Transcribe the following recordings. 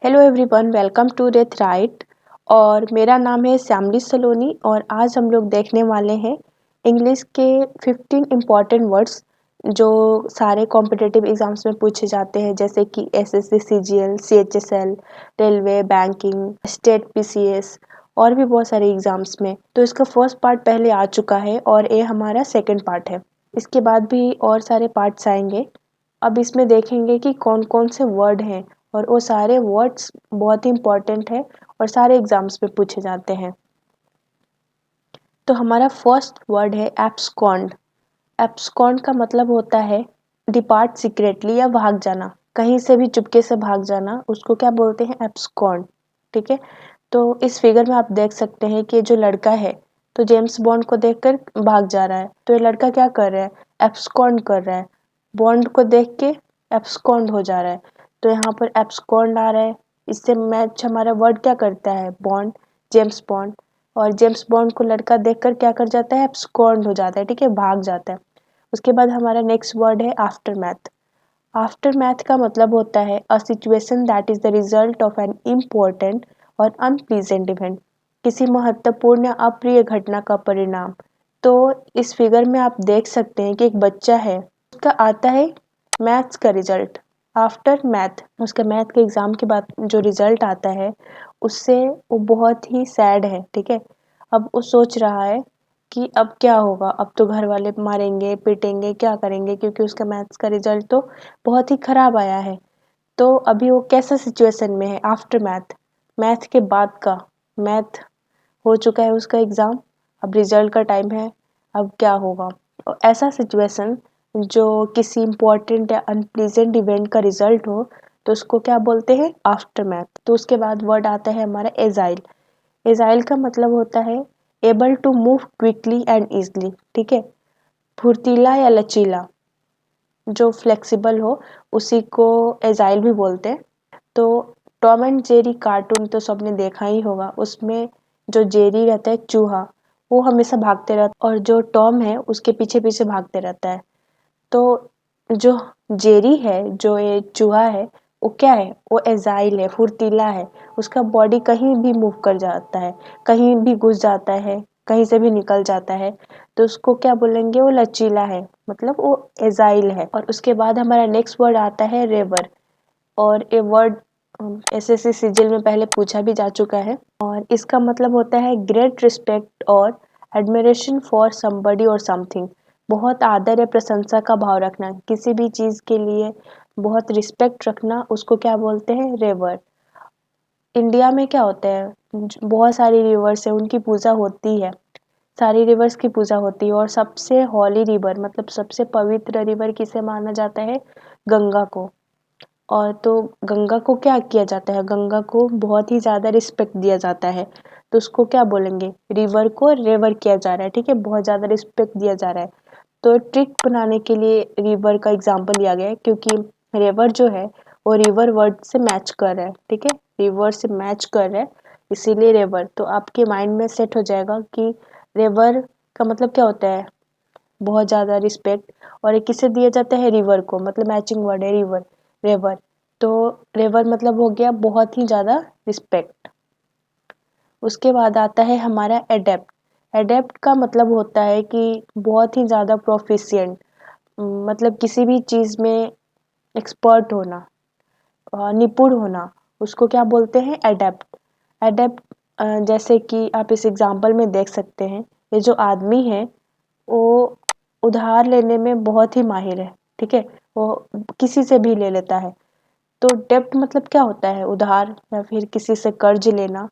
Hello everyone, welcome to रेथ राइट। और मेरा नाम है श्यामली सलोनी और आज हम लोग देखने वाले हैं इंग्लिश के 15 इम्पॉर्टेंट वर्ड्स जो सारे कॉम्पिटिटिव एग्जाम्स में पूछे जाते हैं, जैसे कि SSC, CGL, CHSL, railway, banking, state PCS और भी बहुत सारे एग्जाम्स में। तो इसका फर्स्ट पार्ट पहले आ चुका है और ये हमारा सेकेंड पार्ट है। इसके बाद भी और सारे पार्ट्स आएंगे। अब इसमें देखेंगे कि कौन कौन से वर्ड हैं और वो सारे वर्ड्स बहुत ही इंपॉर्टेंट है और सारे एग्जाम्स में पूछे जाते हैं। तो हमारा फर्स्ट वर्ड है एब्सकॉन्ड। एब्सकॉन्ड का मतलब होता है डिपार्ट सीक्रेटली या भाग जाना, कहीं से भी चुपके से भाग जाना, उसको क्या बोलते हैं? एब्सकॉन्ड। ठीक है। तो इस फिगर में आप देख सकते हैं कि जो लड़का है तो जेम्स बॉन्ड को देखकर भाग जा रहा है। तो ये लड़का क्या कर रहा है? एब्सकॉन्ड कर रहा है। बॉन्ड को देख के एब्सकॉन्ड हो जा रहा है। तो यहाँ पर एब्सकॉन्ड आ रहा है। इससे मैच हमारा वर्ड क्या करता है? Bond, James bond. और जेम्स बॉन्ड को लड़का देखकर क्या कर जाता है? एब्सकॉन्ड हो जाता है। ठीक है, भाग जाता है। उसके बाद हमारा नेक्स्ट वर्ड है आफ्टर मैथ। आफ्टर मैथ का मतलब होता है a situation that is the result of an important और अनप्लीजेंट इवेंट, किसी महत्वपूर्ण या अप्रिय घटना का परिणाम। तो इस फिगर में आप देख सकते हैं कि एक बच्चा है, उसका आता है मैथ्स का रिजल्ट। आफ्टर मैथ, उसका मैथ के एग्जाम के बाद जो रिजल्ट आता है उससे वो बहुत ही सैड है। ठीक है। अब वो सोच रहा है कि अब क्या होगा, अब तो घर वाले मारेंगे पीटेंगे, क्या करेंगे, क्योंकि उसका मैथ्स का रिजल्ट तो बहुत ही खराब आया है। तो अभी वो कैसा सिचुएशन में है? आफ्टर मैथ, मैथ के बाद का। मैथ हो चुका है उसका एग्ज़ाम, अब रिजल्ट का टाइम है, अब क्या होगा? और ऐसा सिचुएशन जो किसी इम्पोर्टेंट या अनप्लीजेंट इवेंट का रिजल्ट हो तो उसको क्या बोलते हैं? After math. तो उसके बाद वर्ड आता है हमारा एजाइल। एजाइल का मतलब होता है able to move quickly and easily. ठीक है, फुर्तीला या लचीला, जो फ्लेक्सिबल हो उसी को एजाइल भी बोलते हैं। तो टॉम एंड जेरी कार्टून तो सबने देखा ही होगा, उसमें जो जेरी रहता है चूहा, वो हमेशा भागते रहता है और जो टॉम है उसके पीछे पीछे भागते रहता है। तो जो जेरी है, जो ये चूहा है, वो क्या है? वो एजाइल है, फुर्तीला है। उसका बॉडी कहीं भी मूव कर जाता है, कहीं भी घुस जाता है, कहीं से भी निकल जाता है। तो उसको क्या बोलेंगे? वो लचीला है, मतलब वो एजाइल है। और उसके बाद हमारा नेक्स्ट वर्ड आता है रेवर। और ये वर्ड एसएससी सीजीएल में पहले पूछा भी जा चुका है और इसका मतलब होता है ग्रेट रिस्पेक्ट और एडमिरेशन फॉर समबडी और समथिंग। बहुत आदर या प्रशंसा का भाव रखना, किसी भी चीज़ के लिए बहुत रिस्पेक्ट रखना, उसको क्या बोलते हैं? रेवर। इंडिया में क्या होता है, बहुत सारी रिवर्स है, उनकी पूजा होती है, सारी रिवर्स की पूजा होती है। और सबसे हॉली रिवर, मतलब सबसे पवित्र रिवर किसे माना जाता है? गंगा को। और तो गंगा को क्या किया जाता है? गंगा को बहुत ही ज़्यादा रिस्पेक्ट दिया जाता है। तो उसको क्या बोलेंगे? रिवर को रेवर किया जा रहा है। ठीक है, बहुत ज़्यादा रिस्पेक्ट दिया जा रहा है। तो ट्रिक बनाने के लिए रिवर का एग्जाम्पल लिया गया है, क्योंकि रिवर जो है वो रिवर वर्ड से मैच कर रहा है। ठीक है, रिवर से मैच कर रहा है, इसीलिए रिवर। तो आपके माइंड में सेट हो जाएगा कि रिवर का मतलब क्या होता है? बहुत ज़्यादा रिस्पेक्ट। और ये किसे दिया जाता है? रिवर को, मतलब मैचिंग वर्ड है रिवर, रेवर। तो रेवर मतलब हो गया बहुत ही ज़्यादा रिस्पेक्ट। उसके बाद आता है हमारा एडेप्ट। एडेप्ट का मतलब होता है कि बहुत ही ज़्यादा प्रोफिशिएंट, मतलब किसी भी चीज़ में एक्सपर्ट होना, निपुण होना, उसको क्या बोलते हैं? एडेप्ट। एडेप्ट, जैसे कि आप इस एग्जाम्पल में देख सकते हैं, ये जो आदमी है वो उधार लेने में बहुत ही माहिर है। ठीक है, वो किसी से भी ले लेता है। तो डेब्ट मतलब क्या होता है? उधार या फिर किसी से कर्ज लेना।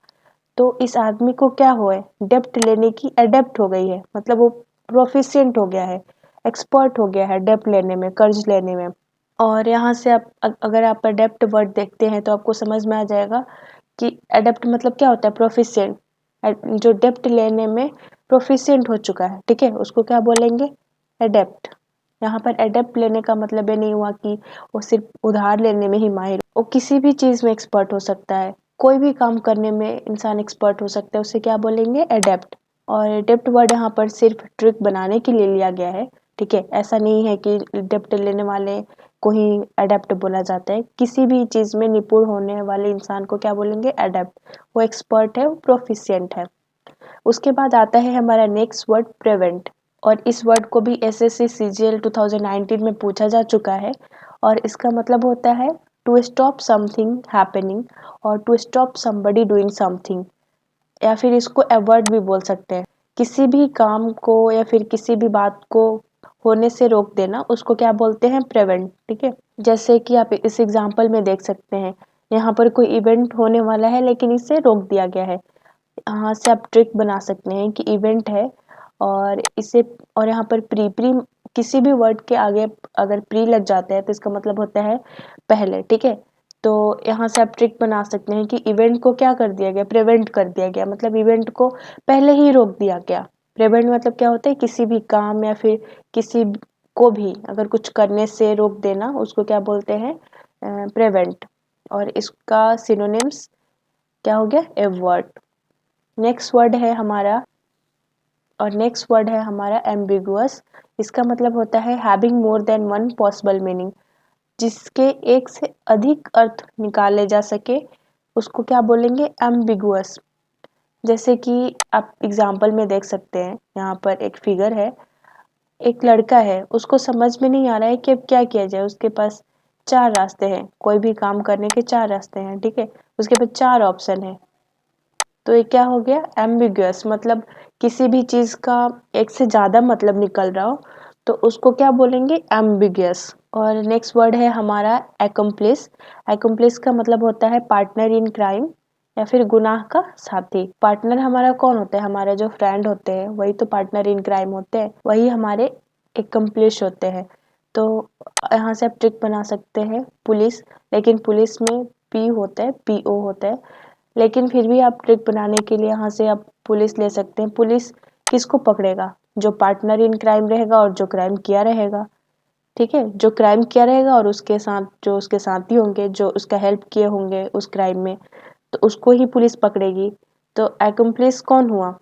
तो इस आदमी को क्या हुआ है? डेब्ट लेने की एडेप्ट हो गई है, मतलब वो प्रोफिशिएंट हो गया है, एक्सपर्ट हो गया है डेब्ट लेने में, कर्ज लेने में। और यहाँ से आप अगर आप एडेप्ट वर्ड देखते हैं तो आपको समझ में आ जाएगा कि एडेप्ट मतलब क्या होता है? प्रोफिशिएंट। जो डेप्ट लेने में प्रोफिशिएंट हो चुका है, ठीक है, उसको क्या बोलेंगे? एडेप्ट। यहाँ पर एडेप्ट लेने का मतलब ये नहीं हुआ कि वो सिर्फ उधार लेने में ही माहिर, वो किसी भी चीज़ में एक्सपर्ट हो सकता है, कोई भी काम करने में इंसान एक्सपर्ट हो सकता है, उसे क्या बोलेंगे? एडेप्ट। और एडेप्ट वर्ड यहाँ पर सिर्फ ट्रिक बनाने के लिए लिया गया है। ठीक है, ऐसा नहीं है कि डेप्ट लेने वाले को ही एडेप्ट बोला जाता है। किसी भी चीज़ में निपुण होने वाले इंसान को क्या बोलेंगे? एडेप्ट। वो एक्सपर्ट है, वो प्रोफिशिएंट है। उसके बाद आता है हमारा नेक्स्ट वर्ड प्रिवेंट, और इस वर्ड को भी एसएससी सीजीएल 2019 में पूछा जा चुका है, और इसका मतलब होता है टू स्टॉप समथिंग हैपनिंग और to stop somebody doing something, या फिर इसको अवॉइड भी बोल सकते हैं। किसी भी काम को या फिर किसी भी बात को होने से रोक देना, उसको क्या बोलते हैं? प्रिवेंट। ठीक है, जैसे कि आप इस एग्जांपल में देख सकते हैं, यहाँ पर कोई इवेंट होने वाला है लेकिन इसे रोक दिया गया है। यहाँ से आप ट्रिक बना सकते हैं कि इवेंट है और इसे, और यहाँ पर प्री प्री किसी भी वर्ड के आगे अगर प्री लग जाता है तो इसका मतलब होता है पहले। ठीक है, तो यहाँ से आप ट्रिक बना सकते हैं कि इवेंट को क्या कर दिया गया? प्रिवेंट कर दिया गया, मतलब इवेंट को पहले ही रोक दिया गया। प्रिवेंट मतलब क्या होता है? किसी भी काम या फिर किसी को भी अगर कुछ करने से रोक देना, उसको क्या बोलते हैं? प्रिवेंट। और इसका सिनोनिम्स क्या हो गया? एवॉइड। नेक्स्ट वर्ड है हमारा, और नेक्स्ट वर्ड है हमारा एम्बिगुअस। इसका मतलब होता है having more than one possible meaning, जिसके एक से अधिक अर्थ निकाले जा सके, उसको क्या बोलेंगे? एम्बिगुअस। जैसे कि आप एग्जाम्पल में देख सकते हैं, यहाँ पर एक फिगर है, एक लड़का है, उसको समझ में नहीं आ रहा है कि अब क्या किया जाए। उसके पास चार रास्ते हैं, कोई भी काम करने के चार रास्ते हैं। ठीक है, उसके पास चार ऑप्शन है, तो ये क्या हो गया? एम्बिगुअस। मतलब किसी भी चीज का एक से ज्यादा मतलब निकल रहा हो तो उसको क्या बोलेंगे? एम्बिगुअस। और नेक्स्ट वर्ड है हमारा एक्म्प्लिस। एक्म्प्लिस का मतलब होता है पार्टनर इन क्राइम या फिर गुनाह का साथी। पार्टनर हमारा कौन होता है? हमारे जो फ्रेंड होते हैं वही तो पार्टनर इन क्राइम होते हैं, वही हमारे एक्म्प्लिश होते हैं। तो यहाँ से आप ट्रिक बना सकते हैं पुलिस, लेकिन पुलिस में पी होता है, पीओ होता है, लेकिन फिर भी आप ट्रिक बनाने के लिए यहाँ से आप पुलिस ले सकते हैं। पुलिस किसको पकड़ेगा? जो पार्टनर इन क्राइम रहेगा और जो क्राइम किया रहेगा। ठीक है, जो क्राइम किया रहेगा और उसके साथ जो उसके साथी होंगे, जो उसका हेल्प किए होंगे उस क्राइम में, तो उसको ही पुलिस पकड़ेगी। तो एक्म्प्लिस कौन हुआ?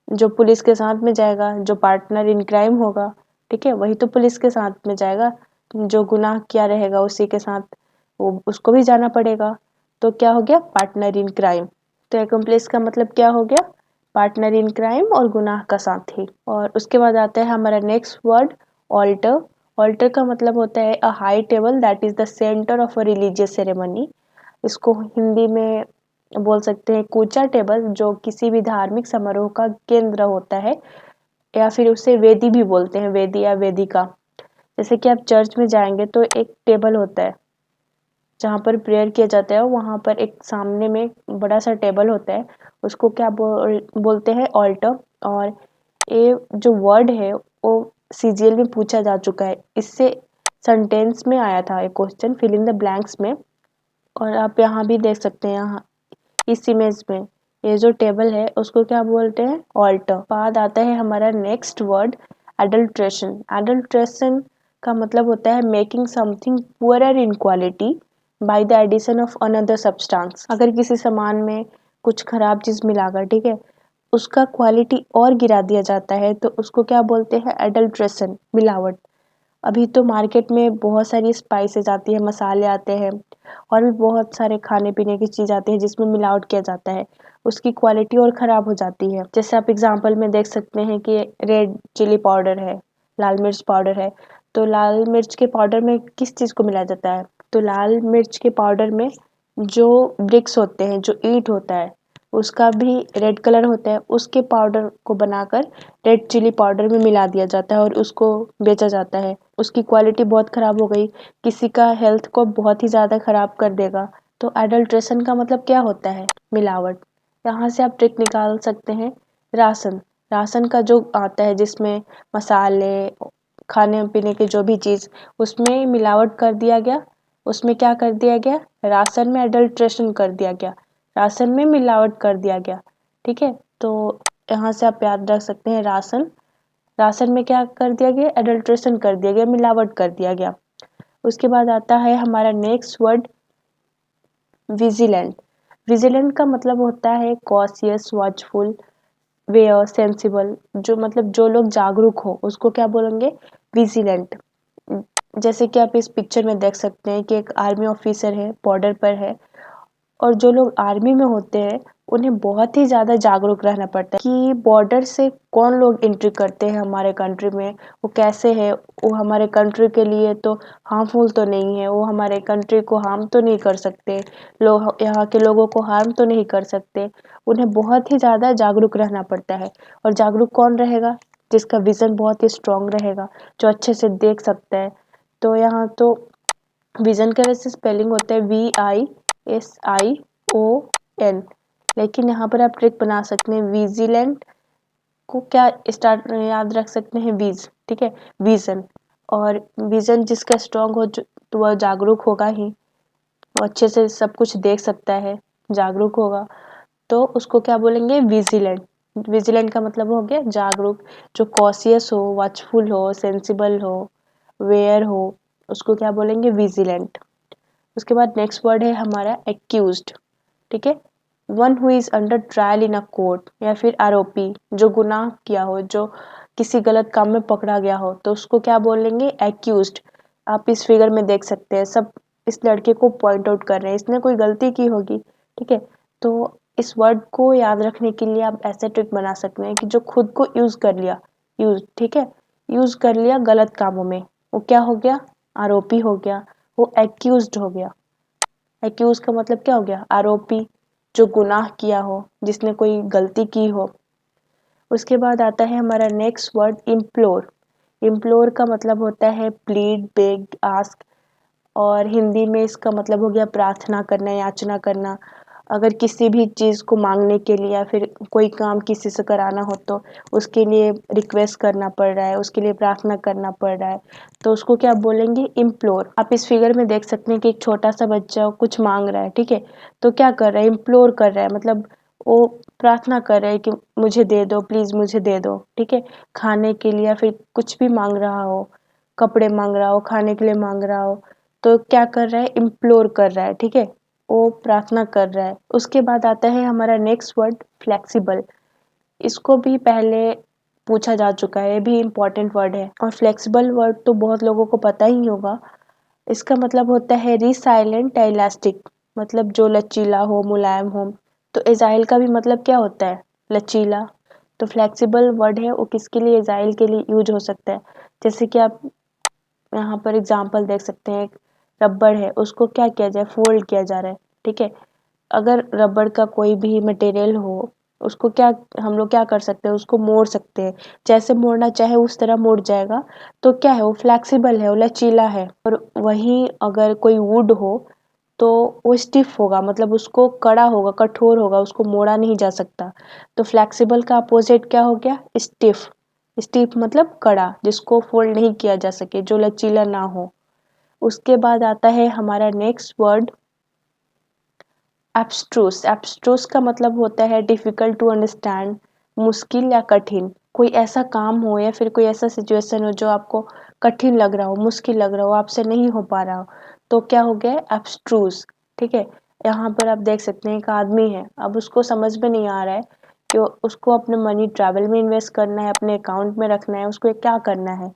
जो पुलिस के साथ में जाएगा, जो पार्टनर इन क्राइम होगा। ठीक है, वही तो पुलिस के साथ में जाएगा। जो गुनाह किया रहेगा उसी के साथ वो उसको भी जाना पड़ेगा। तो क्या हो गया? Partner in crime. तो एक्म्प्लिस का मतलब क्या हो गया? पार्टनर इन क्राइम और गुनाह का साथी। और उसके बाद आता है हमारा नेक्स्ट वर्ड ऑल्टर। ऑल्टर का मतलब होता है a high table that is the centre of a religious ceremony. इसको हिंदी में बोल सकते हैं कूचा टेबल, जो किसी भी धार्मिक समारोह का केंद्र होता है, या फिर उसे वेदी भी बोलते हैं, वेदी या वेदिका। जैसे कि आप चर्च में जाएंगे तो एक टेबल होता है जहाँ पर प्रेयर किया जाता है, वहाँ पर एक सामने में बड़ा सा टेबल होता है, उसको क्या बोलते हैं? ऑल्टर। और ये जो वर्ड है वो सीजीएल में पूछा जा चुका है, इससे सेंटेंस में आया था एक question fill in the blanks में। और आप यहाँ भी देख सकते हैं, यहाँ इस इमेज में ये जो टेबल है उसको क्या बोलते हैं? ऑल्टर। बाद आता है हमारा नेक्स्ट वर्ड एडल्ट्रेशन। एडल्ट्रेशन का मतलब होता है making something poorer in quality by the addition of another substance. अगर किसी सामान में कुछ खराब चीज मिलाकर, ठीक है, उसका क्वालिटी और गिरा दिया जाता है तो उसको क्या बोलते हैं? एडल्ट्रेशन, मिलावट। अभी तो मार्केट में बहुत सारी स्पाइसेस आती है, मसाले आते हैं, और भी बहुत सारे खाने पीने की चीज़ आती है जिसमें मिलावट किया जाता है, उसकी क्वालिटी और ख़राब हो जाती है। जैसे आप एग्जांपल में देख सकते हैं कि रेड चिली पाउडर है, लाल मिर्च पाउडर है, तो लाल मिर्च के पाउडर में किस चीज़ को मिलाया जाता है? तो लाल मिर्च के पाउडर में जो ब्रिक्स होते हैं, जो ईंट होता है, उसका भी रेड कलर होता है, उसके पाउडर को बनाकर रेड चिली पाउडर में मिला दिया जाता है और उसको बेचा जाता है। उसकी क्वालिटी बहुत ख़राब हो गई, किसी का हेल्थ को बहुत ही ज़्यादा ख़राब कर देगा। तो एडल्ट्रेशन का मतलब क्या होता है? मिलावट। यहाँ से आप ट्रिक निकाल सकते हैं। राशन, राशन का जो आता है जिसमें मसाले, खाने पीने की जो भी चीज़, उसमें मिलावट कर दिया गया, उसमें क्या कर दिया गया? राशन में एडल्ट्रेशन कर दिया गया, राशन में मिलावट कर दिया गया। ठीक है, तो यहाँ से आप याद रख सकते हैं राशन, राशन में क्या कर दिया गया? एडल्ट्रेशन कर दिया गया, मिलावट कर दिया गया। उसके बाद आता है हमारा नेक्स्ट वर्ड विजिलेंट। विजिलेंट का मतलब होता है कॉशियस, वॉचफुल, वेयर, सेंसिबल, जो मतलब जो लोग जागरूक हो उसको क्या बोलेंगे, विजिलेंट। जैसे कि आप इस पिक्चर में देख सकते हैं कि एक आर्मी ऑफिसर है, बॉर्डर पर है, और जो लोग आर्मी में होते हैं उन्हें बहुत ही ज़्यादा जागरूक रहना पड़ता है कि बॉर्डर से कौन लोग एंट्री करते हैं हमारे कंट्री में, वो कैसे है, वो हमारे कंट्री के लिए तो हार्मफुल तो नहीं है, वो हमारे कंट्री को हार्म तो नहीं कर सकते, लोग यहाँ के लोगों को हार्म तो नहीं कर सकते। उन्हें बहुत ही ज़्यादा जागरूक रहना पड़ता है। और जागरूक कौन रहेगा, जिसका विज़न बहुत ही स्ट्रांग रहेगा, जो अच्छे से देख सकता है। तो यहाँ तो विजन का वैसे स्पेलिंग होता है VISION, लेकिन यहाँ पर आप ट्रिक बना सकते हैं, विजिलेंट को क्या स्टार्ट याद रख सकते हैं, विज, ठीक है, विजन। और विजन जिसका स्ट्रांग हो तो वह जागरूक होगा ही, वो अच्छे से सब कुछ देख सकता है, जागरूक होगा, तो उसको क्या बोलेंगे, विजिलेंट। विजिलेंट का मतलब हो गया जागरूक। जो कॉशियस हो, वॉचफुल हो, सेंसिबल हो, वेयर हो, उसको क्या बोलेंगे, विजिलेंट। उसके बाद नेक्स्ट वर्ड है हमारा एक्यूज्ड, ठीक है, one who is under trial in a court, या फिर आरोपी, जो गुनाह किया हो, जो किसी गलत काम में पकड़ा गया हो, तो उसको क्या बोलेंगे, एक्यूज्ड। आप इस फिगर में देख सकते हैं, सब इस लड़के को पॉइंट आउट कर रहे हैं, इसने कोई गलती की होगी, ठीक है। तो इस वर्ड को याद रखने के लिए आप ऐसे ट्रिक बना सकते हैं कि जो खुद को यूज कर लिया, यूज, ठीक है, यूज कर लिया गलत कामों में, वो क्या हो गया, आरोपी हो गया, वो एक्यूज्ड हो गया। एक्यूज का मतलब क्या हो गया, आरोपी, जो गुनाह किया हो, जिसने कोई गलती की हो। उसके बाद आता है हमारा नेक्स्ट वर्ड इम्प्लोर। इम्प्लोर का मतलब होता है प्लीड, बेग, आस्क, और हिंदी में इसका मतलब हो गया प्रार्थना करना, याचना करना। अगर किसी भी चीज़ को मांगने के लिए या फिर कोई काम किसी से कराना हो तो उसके लिए रिक्वेस्ट करना पड़ रहा है, उसके लिए प्रार्थना करना पड़ रहा है, तो उसको क्या बोलेंगे, इम्प्लोर। आप इस फिगर में देख सकते हैं कि एक छोटा सा बच्चा कुछ मांग रहा है, ठीक है, तो क्या कर रहा है, इम्प्लोर कर रहा है, मतलब वो प्रार्थना कर रहा है कि मुझे दे दो, प्लीज़ मुझे दे दो, ठीक है, खाने के लिए या फिर कुछ भी मांग रहा हो, कपड़े मांग रहा हो, खाने के लिए मांग रहा हो, तो क्या कर रहा है, इम्प्लोर कर रहा है, ठीक है, वो प्रार्थना कर रहा है। उसके बाद आता है हमारा नेक्स्ट वर्ड फ्लेक्सिबल। इसको भी पहले पूछा जा चुका है, ये भी इम्पोर्टेंट वर्ड है, और फ्लेक्सिबल वर्ड तो बहुत लोगों को पता ही होगा। इसका मतलब होता है रिसाइलेंट इलास्टिक, मतलब जो लचीला हो, मुलायम हो। तो एजाइल का भी मतलब क्या होता है, लचीला। तो फ्लेक्सिबल वर्ड है वो किसके लिए, एजाइल के लिए यूज हो सकता है। जैसे कि आप यहाँ पर एग्जाम्पल देख सकते हैं, एक रबड़ है, उसको क्या किया जाए, फोल्ड किया जा रहा है, ठीक है। अगर रबड़ का कोई भी मटेरियल हो, उसको क्या, हम लोग क्या कर सकते हैं, उसको मोड़ सकते हैं, जैसे मोड़ना चाहे उस तरह मोड़ जाएगा। तो क्या है, वो फ्लेक्सिबल है, वो लचीला है। और वहीं अगर कोई वुड हो तो वो स्टिफ होगा, मतलब उसको कड़ा होगा, कठोर होगा, उसको मोड़ा नहीं जा सकता। तो फ्लेक्सिबल का अपोजिट क्या हो गया, स्टिफ। स्टिफ मतलब कड़ा, जिसको फोल्ड नहीं किया जा सके, जो लचीला ना हो। उसके बाद आता है हमारा नेक्स्ट वर्ड एब्स्ट्रूस। एब्स्ट्रूस का मतलब होता है डिफिकल्ट टू अंडरस्टैंड, मुश्किल या कठिन। कोई ऐसा काम हो या फिर कोई ऐसा सिचुएशन हो जो आपको कठिन लग रहा हो, मुश्किल लग रहा हो, आपसे नहीं हो पा रहा हो, तो क्या हो गया, एब्स्ट्रूस, ठीक है। यहाँ पर आप देख सकते हैं एक आदमी है, अब उसको समझ में नहीं आ रहा है कि उसको अपने मनी ट्रैवल में इन्वेस्ट करना है, अपने अकाउंट में रखना है, उसको क्या करना है।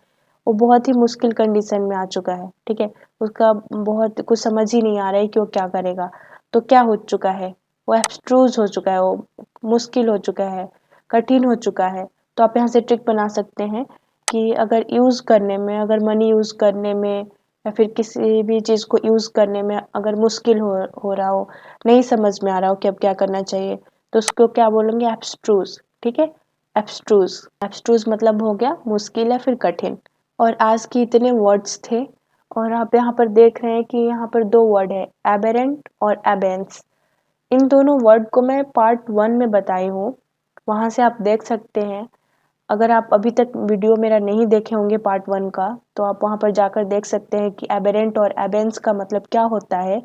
वो बहुत ही मुश्किल कंडीशन में आ चुका है, ठीक है, उसका बहुत कुछ समझ ही नहीं आ रहा है कि वो क्या करेगा। तो क्या हो चुका है, वो एब्स्ट्रूज हो चुका है, वो मुश्किल हो चुका है, कठिन हो चुका है। तो आप यहाँ से ट्रिक बना सकते हैं कि अगर यूज़ करने में, अगर मनी यूज़ करने में या फिर किसी भी चीज़ को यूज़ करने में अगर मुश्किल हो रहा हो, नहीं समझ में आ रहा हो कि अब क्या करना चाहिए, तो उसको क्या बोलेंगे, एब्स्ट्रूज, ठीक है, एब्स्ट्रूज। एब्स्ट्रूज मतलब हो गया मुश्किल या फिर कठिन। और आज के इतने वर्ड्स थे, और आप यहाँ पर देख रहे हैं कि यहाँ पर दो वर्ड है, एबेरेंट और एबेंस। इन दोनों वर्ड को मैं पार्ट 1 में बताई हूँ, वहाँ से आप देख सकते हैं। अगर आप अभी तक वीडियो मेरा नहीं देखे होंगे पार्ट 1 का, तो आप वहाँ पर जाकर देख सकते हैं कि एबेरेंट और एबेंस का मतलब क्या होता है।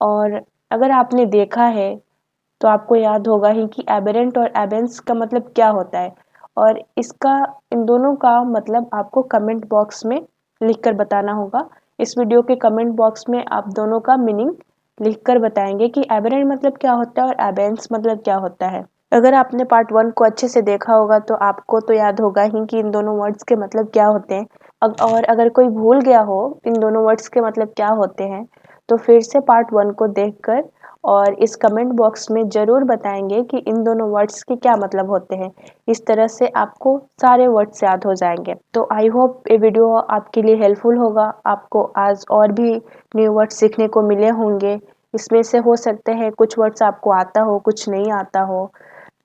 और अगर आपने देखा है तो आपको याद होगा ही कि एबेरेंट और एबेंस का मतलब क्या होता है, और इसका, इन दोनों का मतलब आपको कमेंट बॉक्स में लिख कर बताना होगा। इस वीडियो के कमेंट बॉक्स में आप दोनों का मीनिंग लिख कर बताएंगे कि एबेरेंट मतलब क्या होता है और एबेंस मतलब क्या होता है। अगर आपने पार्ट 1 को अच्छे से देखा होगा तो आपको तो याद होगा ही कि इन दोनों वर्ड्स के मतलब क्या होते हैं। और अगर कोई भूल गया हो इन दोनों वर्ड्स के मतलब क्या होते हैं, तो फिर से पार्ट 1 को देखकर और इस कमेंट बॉक्स में ज़रूर बताएँगे कि इन दोनों वर्ड्स के क्या मतलब होते हैं। इस तरह से आपको सारे वर्ड्स याद हो जाएँगे। तो आई होप ये वीडियो आपके लिए हेल्पफुल होगा। आपको आज और भी न्यू वर्ड्स सीखने को मिले होंगे। इसमें से हो सकते हैं कुछ वर्ड्स आपको आता हो, कुछ नहीं आता हो।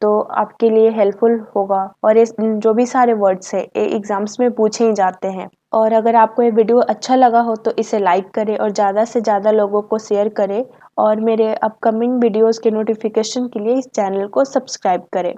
तो आपके लिए हेल्पफुल होगा और इस जो भी सारे वर्ड्स हैं ये एग्ज़ाम्स में पूछे ही जाते हैं। और अगर आपको ये वीडियो अच्छा लगा हो तो इसे लाइक करें और ज़्यादा से ज़्यादा लोगों को शेयर करें और मेरे अपकमिंग वीडियोज़ के नोटिफिकेशन के लिए इस चैनल को सब्सक्राइब करें।